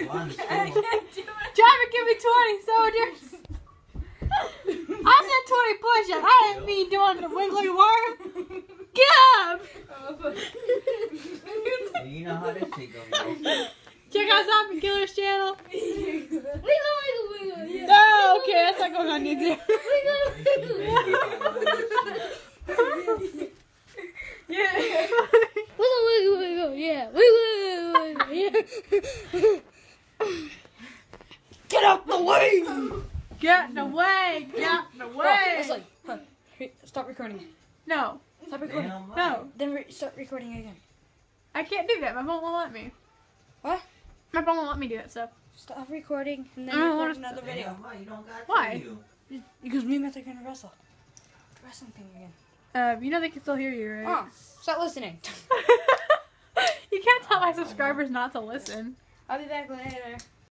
one. I Two. can't do it. Trevor, give me 20 soldiers. I said 20 push-ups. I didn't mean doing the wiggly worm. Get up. You know how this shit goes. Check out Zombie Killer's channel. Wiggle. Yeah. Oh, okay, that's not going on YouTube. Yeah. Wiggle, yeah. Wiggle, yeah. Get out the way! Get in the way! Get out the way! Leslie, stop recording. No, Stop recording. no, Then start recording again. I can't do that. My phone won't let me. What? My phone won't let me do that stuff. Stop recording and then I don't record wanna another video. You don't got Why? to. Because me and Matt are gonna wrestle. Wrestling thing again. You know they can still hear you, right? Oh, stop listening. You can't tell my subscribers not to listen. I'll be back later.